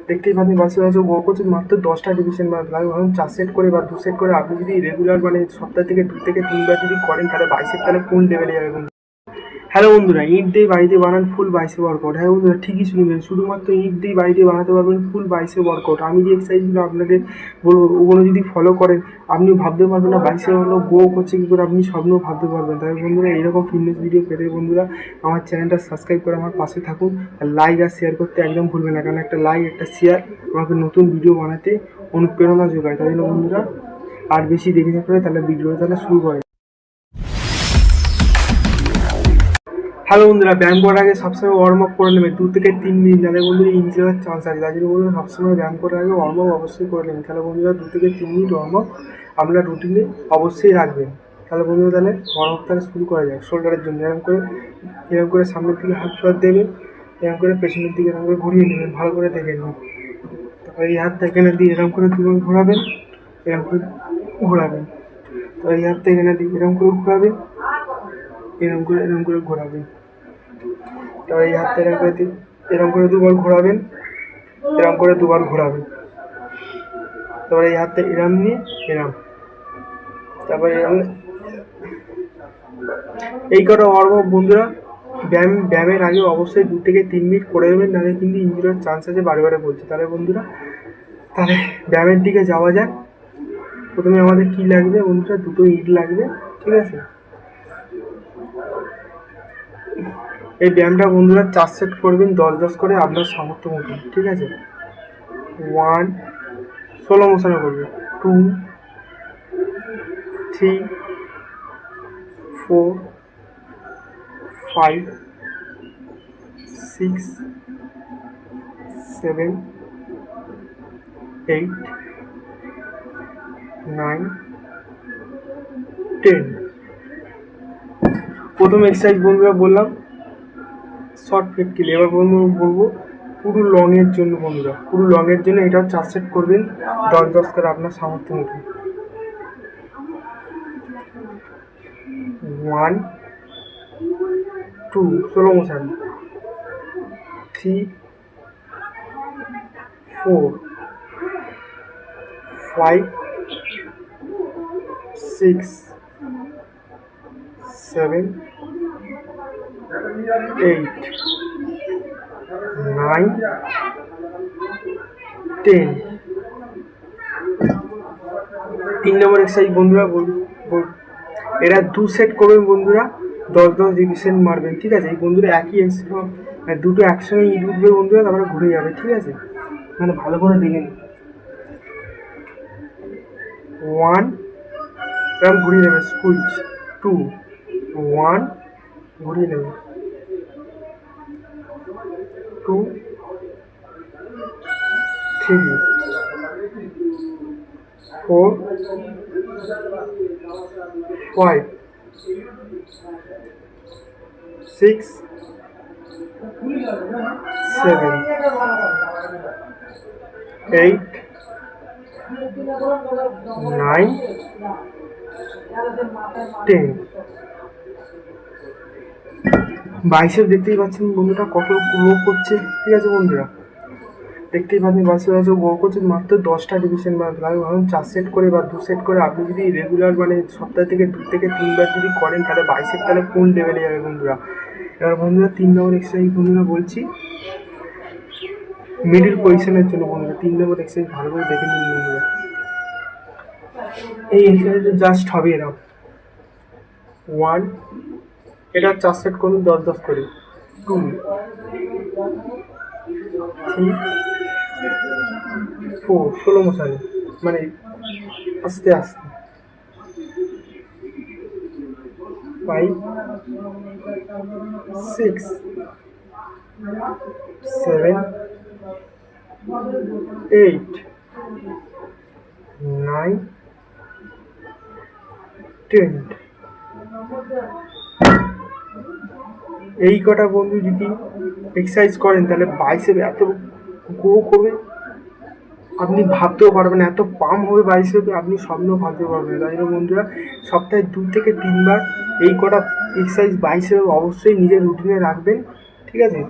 দেখতেই পাচ্ছেন bicep grow করছে মাত্র 10টা রিপিটেশন বানাতে লাগে। ধরুন 4 সেট করে বা 2 সেট করে আপনি যদি রেগুলার মানে সপ্তাহ থেকে 2 থেকে 3 বার যদি করেন তাহলে বাইসেপ তাহলে কোন লেভেলে যাবে বন্ধু। হ্যালো বন্ধুরা, ইট দিয়ে বাড়িতে বানান ফুল বাইসেপ ওয়ার্কআউট। হ্যাঁ বন্ধুরা, ঠিকই শুনবেন, শুধুমাত্র ইট দিয়ে বাড়িতে বানাতে পারবেন ফুল বাইসেপ ওয়ার্কআউট। আমি যে এক্সারসাইজগুলো আপনাকে বলবো ওগুলো যদি ফলো করেন আপনি ভাবতে পারবেন না বাইসেপ হলো গ্রো করছে কী করে, আপনি স্বপ্নও ভাবতে পারবেন। তাই বন্ধুরা, এরকম ফিটনেস ভিডিও পেতে বন্ধুরা আমার চ্যানেলটা সাবস্ক্রাইব করে আমার পাশে থাকুন। আর লাইক আর শেয়ার করতে একদম ভুলবেন না, কারণ একটা লাইক একটা শেয়ার আমাকে নতুন ভিডিও বানাতে অনুপ্রেরণা যোগায়। তাই জন্য বন্ধুরা আর বেশি দেরি না করে তাহলে ভিডিওটা তাহলে শুরু করে। হ্যালো বন্ধুরা, ব্যায়াম করার আগে সবসময় ওয়ার্ম আপ করে নেবেন 2 থেকে 3 মিনিট, তাহলে বন্ধুরা ইঞ্জুরি হওয়ার চান্স আছে। তাই জন্য বন্ধুরা সবসময় ব্যায়াম করার আগে ওয়ার্ম আপ অবশ্যই করে নেবেন। তাহলে বন্ধুরা 2 থেকে 3 মিনিট ওয়ার্ম আপ আপনার রুটিনে অবশ্যই রাখবেন। তাহলে বন্ধুরা তাহলে ওয়ার্ম আপ তাহলে শুরু করা যায়। শোল্ডারের জন্য এরকম করে সামনের দিকে হাত পা দেবেন, এরকম করে পেছনের দিকে এরকম করে ঘুরিয়ে নেবেন, ভালো করে দেখে নেবেন। তারপর এই হাতটা এখানে দিয়ে এরকম করে দুবার ঘোরাবেন, এরকম করে ঘোরাবেন। তো এই হাতটা এখানে দিয়ে এরকম করে ঘোরাবেন, এরকম করে ঘোরাবেন। তারপর এই হাতটা এরকম করে দুবার ঘোরাবেন, এরকম করে দুবার ঘোরাবেন। তারপরে এই হাতটা এরম নিয়ে এরম, তারপরে এরম। এই কটা ওয়ার্মআপ বন্ধুরা ব্যায়ামের আগে অবশ্যই 2 থেকে 3 মিনিট করে দেবেন, নাহলে কিন্তু ইঞ্জুরি হওয়ার চান্স আছে, বারে বলছি। তাহলে বন্ধুরা তাহলে ব্যায়ামের দিকে যাওয়া যাক। প্রথমে আমাদের কি লাগবে বন্ধুরা, 2টো ইট লাগবে, ঠিক আছে। এই ব্যায়ামটা বন্ধুরা 4 সেট করবেন 10-10 করে আপনার সামর্থ্য মতো, ঠিক আছে। 1 স্লো মোশনে করবে, 2 3 4 5 6 7 8 9 10। প্রথম এক্সারসাইজ বন্ধুরা বললাম শর্ট ফিট কিল। এবার বলবো পুরো লংয়ের জন্য বন্ধুরা, পুরো লংয়ের জন্য এটাও 4 সেট করবেন 10-10 করে আপনার সামর্থ্য মতো। 1 2 স্লো মোশন, 3 4 5 6 7 8 9 10। 3 নম্বর এক্সারসাইজ বন্ধুরা এরা 2 সেট করবেন বন্ধুরা, 10-10 রিপিটেশন মারবেন, ঠিক আছে। এই বন্ধুরা একই দুটো একসঙ্গে ইট উঠবে বন্ধুরা, তারপরে ঘুরে যাবে, ঠিক আছে। মানে ভালো করে দেখে নিন। 1 এরকম ঘুরিয়ে নেবে, স্কুইজ। 2 1 ঘুরিয়ে নেবে, 2 3 4 5 6 7 8 9 10। বাইসেপ দেখতেই পাচ্ছেন বন্ধুরা কত গ্রো করছে, ঠিক আছে বন্ধুরা। দেখতেই পাচ্ছেন বাইসেপ গ্রো করছে মাত্র 10টা রিপিটেশন বানাতে লাগে। ধরুন 4 সেট করে বা 2 সেট করে আপনি যদি রেগুলার মানে সপ্তাহ থেকে 2 থেকে 3 বার যদি করেন তাহলে বাইসেপ তাহলে কোন লেভেলে যাবে বন্ধুরা। এবার বন্ধুরা 3 নম্বর এক্সারসাইজ বন্ধুরা বলছি মিডিল পজিশনের জন্য বন্ধুরা। 3 নম্বর এক্সারসাইজ ভালো করে দেখে নিন বন্ধুরা। এই এক্সারসাইজটা জাস্ট হবে এরকম 1 এটা 4 সেট করুন 10-10 করে, 2 3 4 স্লো মোশনে মানে আস্তে আস্তে, 5 6 7 8 9 10। এই কটা বন্ধু যদি এক্সারসাইজ করেন তাহলে বাইসেপ এত গ্রো করবে আপনি ভাবতেও পারবেন, এত পাম হবে বাইসেপে আপনি স্বপ্নেও ভাবতে পারবেন। তাই জন্য বন্ধুরা সপ্তাহে 2 থেকে 3 বার এই কটা এক্সারসাইজ বাইসেপে অবশ্যই নিজের রুটিনে রাখবেন, ঠিক আছে।